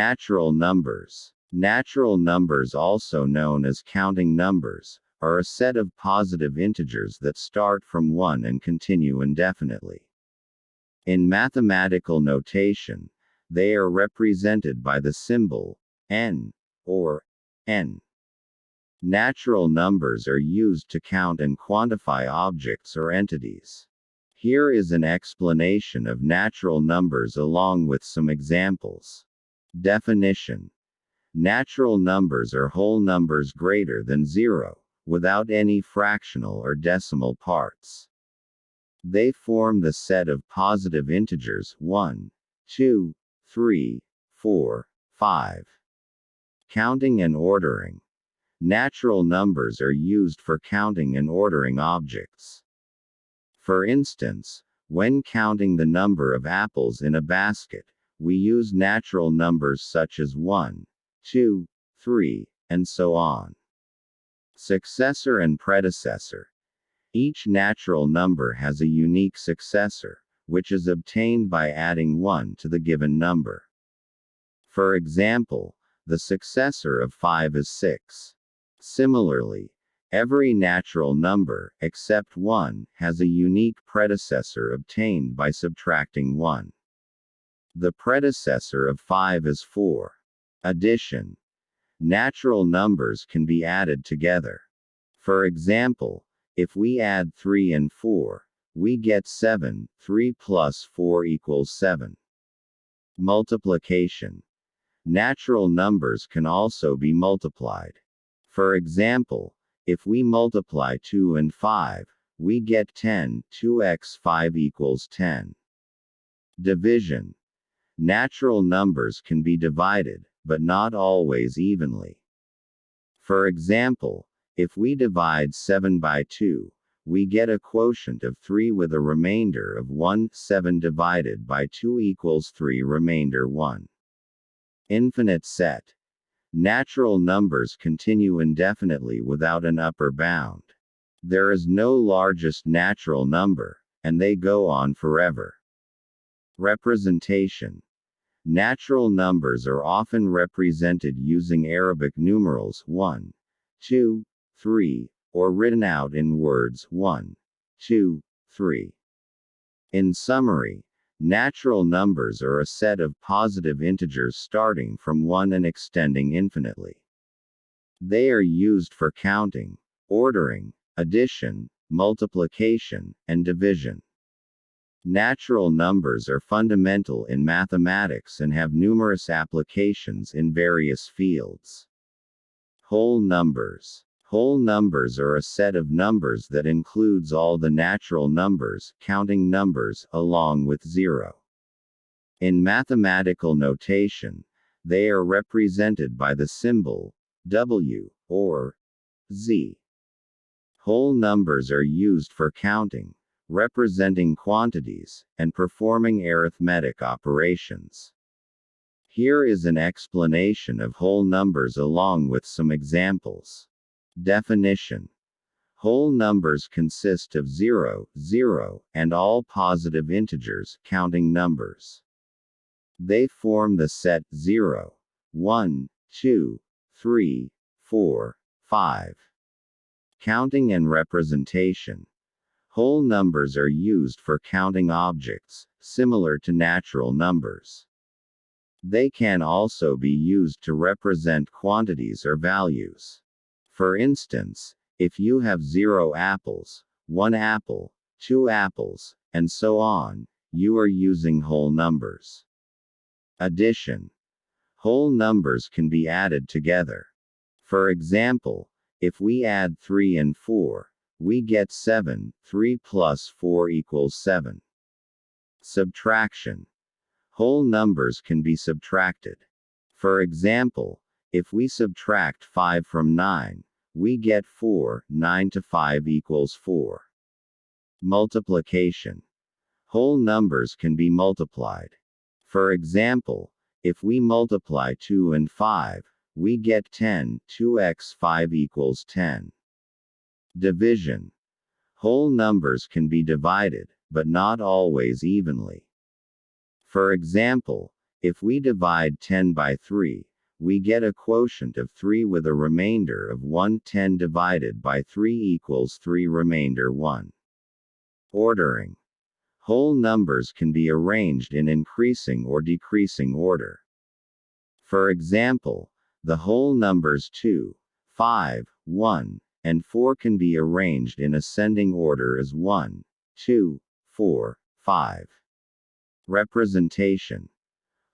Natural numbers. Natural numbers, also known as counting numbers, are a set of positive integers that start from 1 and continue indefinitely. In mathematical notation, they are represented by the symbol n or n. Natural numbers are used to count and quantify objects or entities. Here is an explanation of natural numbers along with some examples. Definition. Natural numbers are whole numbers greater than 0, without any fractional or decimal parts. They form the set of positive integers 1, 2, 3, 4, 5. Counting and ordering. Natural numbers are used for counting and ordering objects. For instance, when counting the number of apples in a basket, we use natural numbers such as 1, 2, 3, and so on. Successor and predecessor. Each natural number has a unique successor, which is obtained by adding 1 to the given number. For example, the successor of 5 is 6. Similarly, every natural number, except 1, has a unique predecessor obtained by subtracting 1. The predecessor of 5 is 4. Addition. Natural numbers can be added together. For example, if we add 3 and 4, we get 7. 3 plus 4 equals 7. Multiplication. Natural numbers can also be multiplied. For example, if we multiply 2 and 5, we get 10. 2x 5 equals 10. Division. Natural numbers can be divided, but not always evenly. For example, if we divide 7 by 2, we get a quotient of 3 with a remainder of 1. 7 divided by 2 equals 3 remainder 1. Infinite set. Natural numbers continue indefinitely without an upper bound. There is no largest natural number, and they go on forever. Representation. Natural numbers are often represented using Arabic numerals 1, 2, 3, or written out in words 1, 2, 3. In summary, natural numbers are a set of positive integers starting from 1 and extending infinitely. They are used for counting, ordering, addition, multiplication, and division. Natural numbers are fundamental in mathematics and have numerous applications in various fields. Whole numbers. Whole numbers are a set of numbers that includes all the natural numbers, counting numbers, along with 0. In mathematical notation, they are represented by the symbol W or Z. Whole numbers are used for counting, representing quantities, and performing arithmetic operations. Here is an explanation of whole numbers along with some examples. Definition. Whole numbers consist of 0, 0, and all positive integers, counting numbers. They form the set 0, 1, 2, 3, 4, 5. Counting and representation. Whole numbers are used for counting objects, similar to natural numbers. They can also be used to represent quantities or values. For instance, if you have 0 apples, 1 apple, 2 apples, and so on, you are using whole numbers. Addition. Whole numbers can be added together. For example, if we add 3 and 4, we get 7. 3 plus 4 equals 7. Subtraction. Whole numbers can be subtracted. For example, if we subtract 5 from 9, we get 4. 9 to 5 equals 4. Multiplication. Whole numbers can be multiplied. For example, if we multiply 2 and 5, we get 10. 2x 5 equals 10. Division. Whole numbers can be divided, but not always evenly. For example, If we divide 10 by 3, we get a quotient of 3 with a remainder of 1. 10 divided by 3 equals 3 remainder 1. Ordering. Whole numbers can be arranged in increasing or decreasing order. For example, the whole numbers 2, 5, 1, and 4 can be arranged in ascending order as 1, 2, 4, 5. Representation.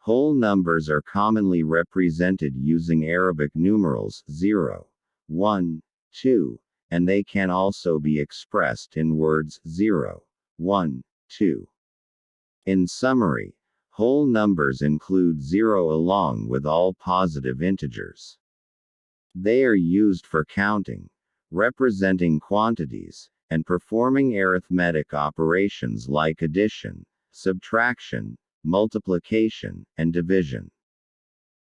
Whole numbers are commonly represented using Arabic numerals 0, 1, 2, and they can also be expressed in words 0, 1, 2. In summary, whole numbers include 0 along with all positive integers. They are used for counting, representing quantities, and performing arithmetic operations like addition, subtraction, multiplication, and division.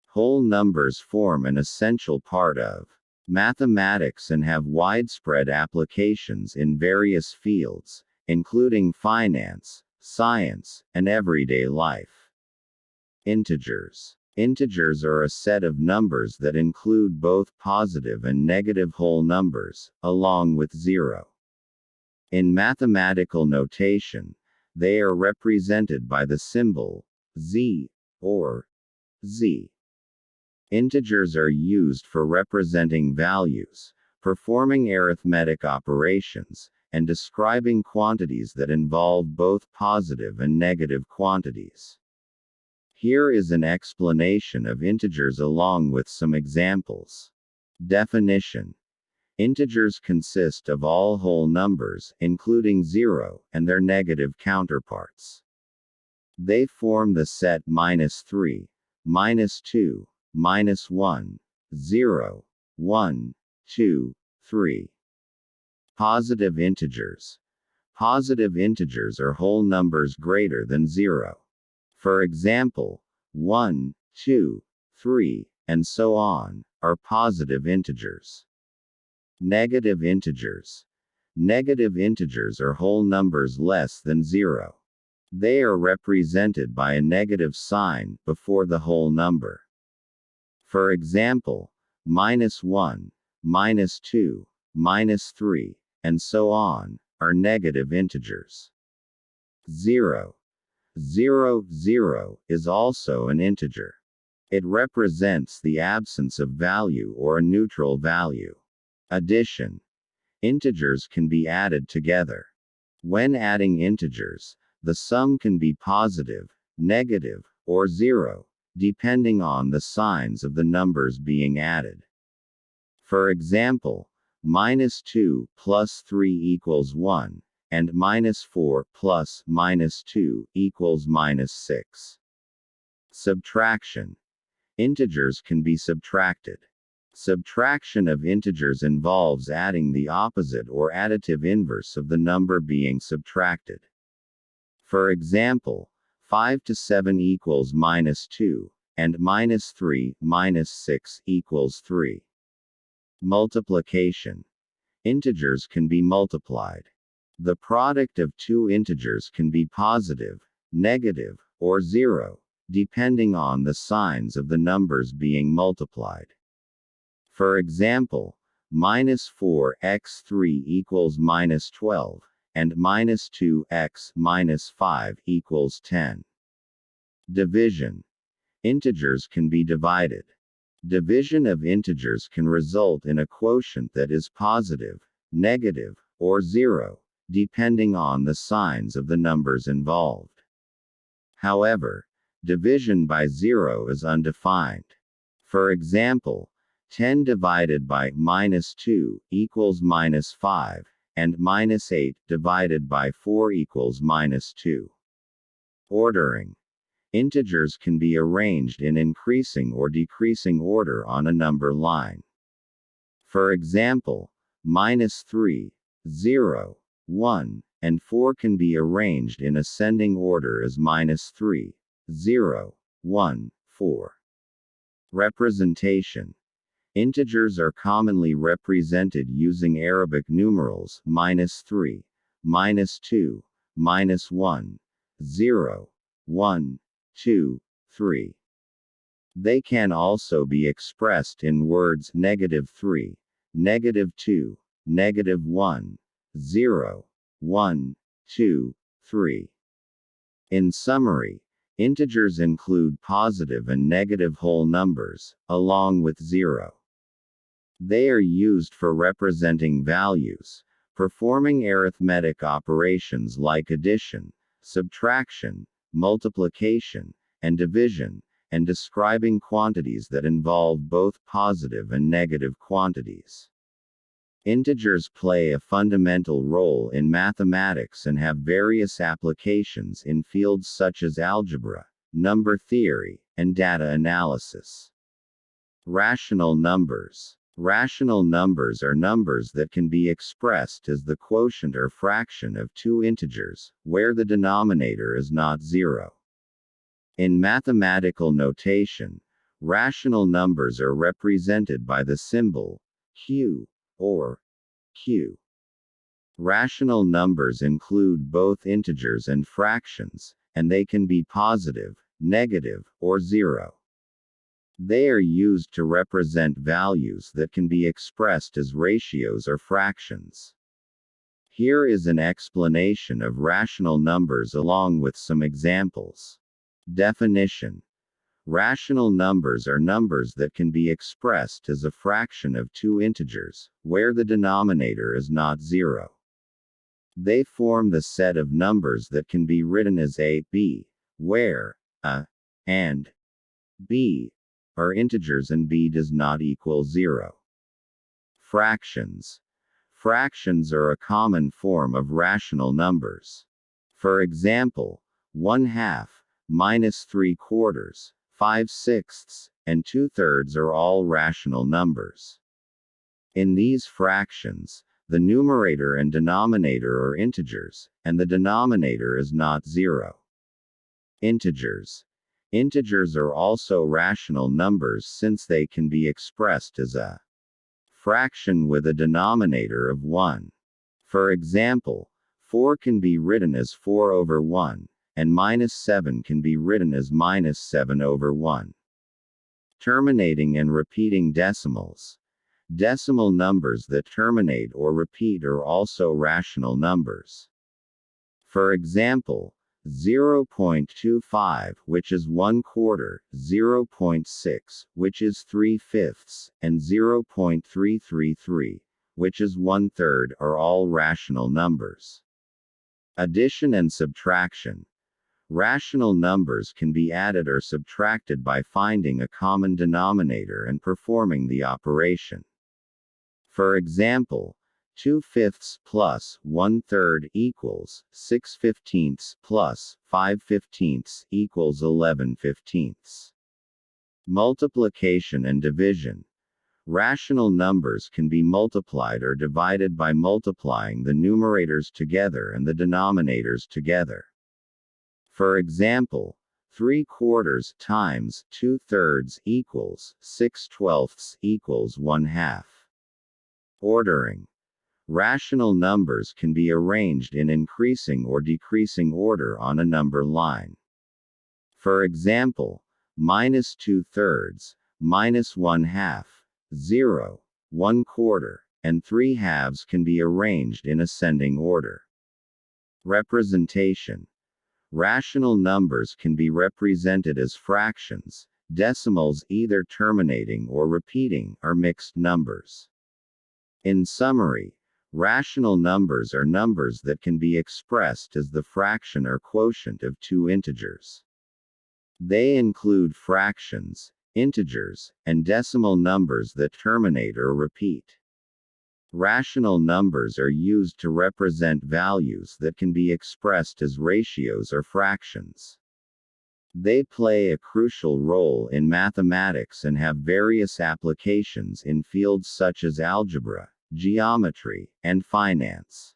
Whole numbers form an essential part of mathematics and have widespread applications in various fields, including finance, science, and everyday life. Integers. Integers are a set of numbers that include both positive and negative whole numbers, along with 0. In mathematical notation, they are represented by the symbol z or z. Integers are used for representing values, performing arithmetic operations, and describing quantities that involve both positive and negative quantities. Here is an explanation of integers along with some examples. Definition. Integers consist of all whole numbers, including 0, and their negative counterparts. They form the set -3, -2, -1, 0, 1, 2, 3. Positive integers. Positive integers are whole numbers greater than 0. For example, 1, 2, 3, and so on, are positive integers. Negative integers. Negative integers are whole numbers less than 0. They are represented by a negative sign before the whole number. For example, -1, -2, -3, and so on, are negative integers. 0. 0, 0 is also an integer. It represents the absence of value or a neutral value. Addition. Integers can be added together. When adding integers, the sum can be positive, negative, or 0, depending on the signs of the numbers being added. For example, -2 plus 3 equals 1, and -4 plus -2 equals -6. Subtraction. Integers can be subtracted. Subtraction of integers involves adding the opposite or additive inverse of the number being subtracted. For example, 5 to 7 equals -2, and -3 minus 6 equals 3. Multiplication. Integers can be multiplied. The product of two integers can be positive, negative, or 0, depending on the signs of the numbers being multiplied. For example, -4x3 equals -12, and -2x -5 equals 10. Division. Integers can be divided. Division of integers can result in a quotient that is positive, negative, or 0, depending on the signs of the numbers involved. However, division by 0 is undefined. For example, 10 divided by -2 equals -5, and -8 divided by 4 equals -2. Ordering. Integers can be arranged in increasing or decreasing order on a number line. For example, -3, 0, 1, and 4 can be arranged in ascending order as -3, 0, 1, 4. Representation. Integers are commonly represented using Arabic numerals -3, -2, -1, 0, 1, 2, 3. They can also be expressed in words -3, -2, -1, 0, 1, 2, 3. In summary, integers include positive and negative whole numbers, along with 0. They are used for representing values, performing arithmetic operations like addition, subtraction, multiplication, and division, and describing quantities that involve both positive and negative quantities. Integers play a fundamental role in mathematics and have various applications in fields such as algebra, number theory, and data analysis. Rational numbers. Rational numbers are numbers that can be expressed as the quotient or fraction of two integers, where the denominator is not 0. In mathematical notation, rational numbers are represented by the symbol q or q. Rational numbers include both integers and fractions, and they can be positive, negative, or 0. They are used to represent values that can be expressed as ratios or fractions. Here is an explanation of rational numbers along with some examples. Definition. Rational numbers are numbers that can be expressed as a fraction of two integers, where the denominator is not 0. They form the set of numbers that can be written as a, b, where a and b are integers and b does not equal 0. Fractions. Fractions are a common form of rational numbers. For example, 1/2, -3/4, 5/6, and 2/3 are all rational numbers. In these fractions, the numerator and denominator are integers, and the denominator is not 0. Integers. Integers are also rational numbers since they can be expressed as a fraction with a denominator of 1. For example, 4 can be written as 4/1, and -7 can be written as -7/1. Terminating and repeating decimals. Decimal numbers that terminate or repeat are also rational numbers. For example, 0.25, which is 1/4, 0.6, which is 3/5, and 0.333, which is 1/3, are all rational numbers. Addition and subtraction. Rational numbers can be added or subtracted by finding a common denominator and performing the operation. For example, 2/5 plus 1/3 equals 6/15 plus 5/15 equals 11/15. Multiplication and division. Rational numbers can be multiplied or divided by multiplying the numerators together and the denominators together. For example, 3/4 times 2/3 equals 6/12 equals 1/2. Ordering. Rational numbers can be arranged in increasing or decreasing order on a number line. For example, -2/3, -1/2, 0, 1/4, and 3/2 can be arranged in ascending order. Representation. Rational numbers can be represented as fractions, decimals either terminating or repeating, or mixed numbers. In summary, rational numbers are numbers that can be expressed as the fraction or quotient of two integers. They include fractions, integers, and decimal numbers that terminate or repeat. Rational numbers are used to represent values that can be expressed as ratios or fractions. They play a crucial role in mathematics and have various applications in fields such as algebra, geometry, and finance.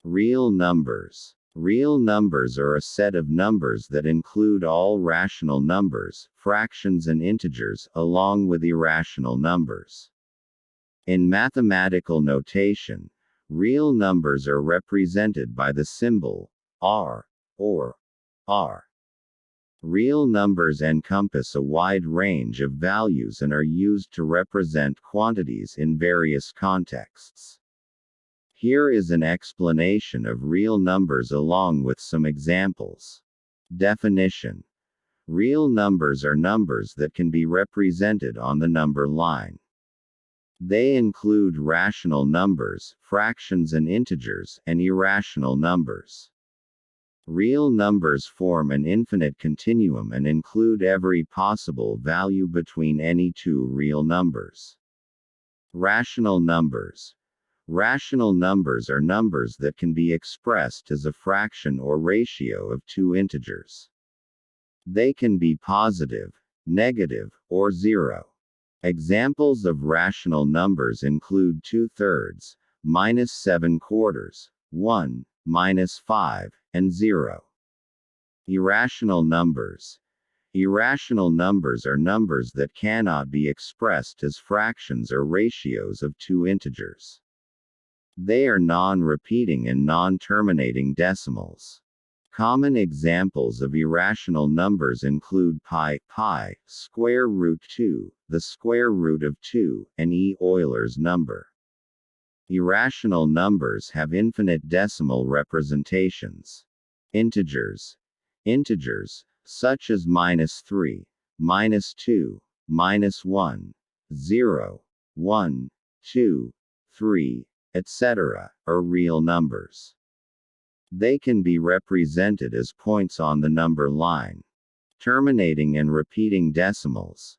Real numbers. Real numbers are a set of numbers that include all rational numbers, fractions and integers, along with irrational numbers. In mathematical notation, real numbers are represented by the symbol r or r. Real numbers encompass a wide range of values and are used to represent quantities in various contexts. Here is an explanation of real numbers along with some examples. Definition: real numbers are numbers that can be represented on the number line. They include rational numbers, fractions and integers, and irrational numbers. Real numbers form an infinite continuum and include every possible value between any two real numbers. Rational numbers. Rational numbers are numbers that can be expressed as a fraction or ratio of two integers. They can be positive, negative, or zero. Examples of rational numbers include 2/3, -7/4, 1, -5, and 0. Irrational numbers. Irrational numbers are numbers that cannot be expressed as fractions or ratios of two integers. They are non-repeating and non-terminating decimals. Common examples of irrational numbers include pi, square root 2, the square root of 2, and Euler's number. Irrational numbers have infinite decimal representations. Integers. Integers, such as -3, -2, -1, 0, 1, 2, 3, etc., are real numbers. They can be represented as points on the number line. Terminating and repeating decimals.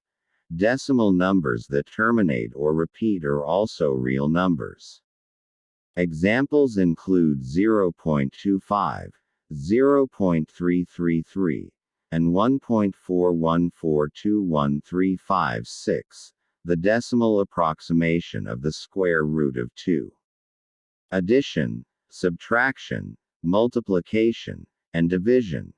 Decimal numbers that terminate or repeat are also real numbers. Examples include 0.25, 0.333, and 1.4142136, the decimal approximation of the square root of 2. Addition, subtraction, multiplication, and division.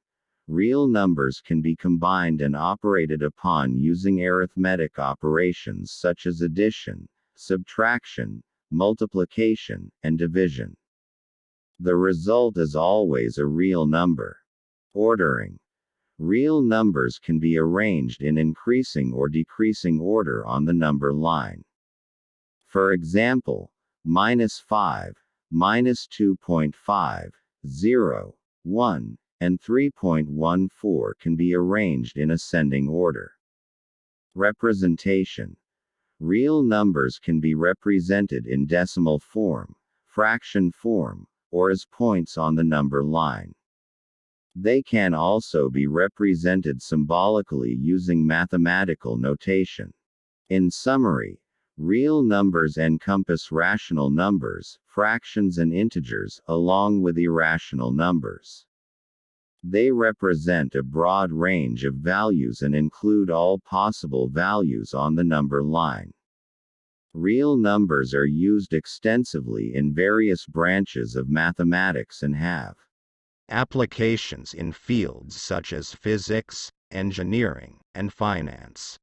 Real numbers can be combined and operated upon using arithmetic operations such as addition, subtraction, multiplication, and division. The result is always a real number. Ordering. Real numbers can be arranged in increasing or decreasing order on the number line. For example, -5, -2.5, 0, 1, and 3.14 can be arranged in ascending order. Representation. Real numbers can be represented in decimal form, fraction form, or as points on the number line. They can also be represented symbolically using mathematical notation. In summary, real numbers encompass rational numbers, fractions and integers, along with irrational numbers. They represent a broad range of values and include all possible values on the number line. Real numbers are used extensively in various branches of mathematics and have applications in fields such as physics, engineering, and finance.